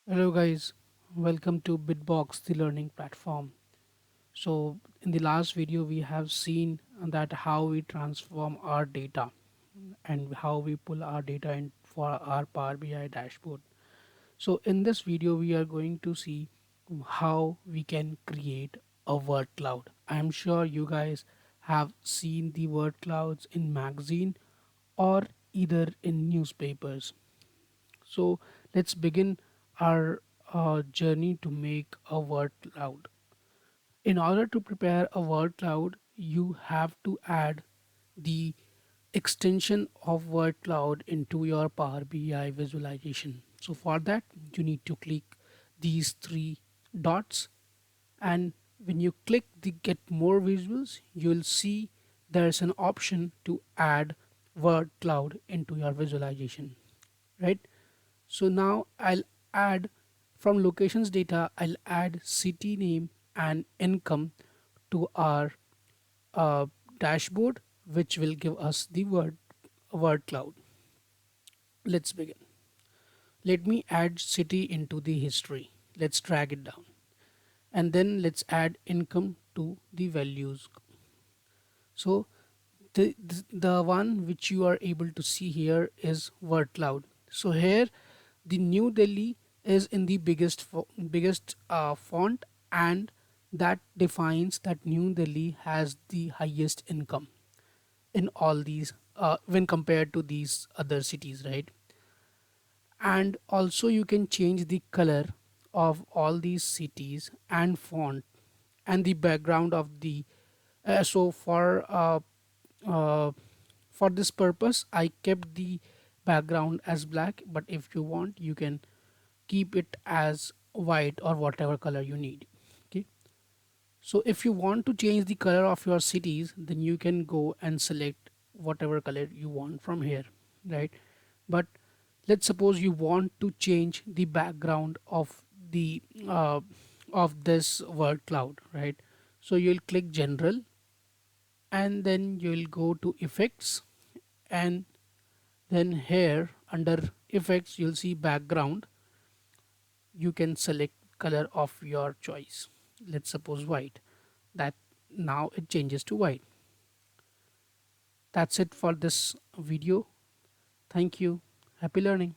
Hello guys, welcome to Bitbox, the learning platform. So in the last video we have seen that how we transform our data and how we pull our data in for our Power BI dashboard. So in this video we are going to see how we can create a word cloud. I am sure you guys have seen the word clouds in magazine or either in newspapers. So let's begin our journey to make a word cloud. In order to prepare a word cloud, you have to add the extension of word cloud into your Power BI visualization. So for that, you need to click these three dots, and when you click the get more visuals, you'll see there's an option to add word cloud into your visualization, right? So now I'll add from locations data, I'll add city name and income to our uh, dashboard, which will give us the word cloud. Let's begin. Let me add city into the history. Let's drag it down. And then let's add income to the values. So the one which you are able to see here is word cloud. So here the New Delhi is in the biggest font, and that defines that New Delhi has the highest income in all these when compared to these other cities, right? And also you can change the color of all these cities and font and the background of the so uh, for this purpose I kept the background as black, but if you want you can keep it as white or whatever color you need. Okay, so if you want to change the color of your cities, then you can go and select whatever color you want from here, right? But let's suppose you want to change the background the uh, of this word cloud, right? So you'll click general, and then you'll go to effects, and then here under effects you'll see background. You can select color of your choice, let's suppose white. That now it changes to white. That's it for this video. Thank you. Happy learning.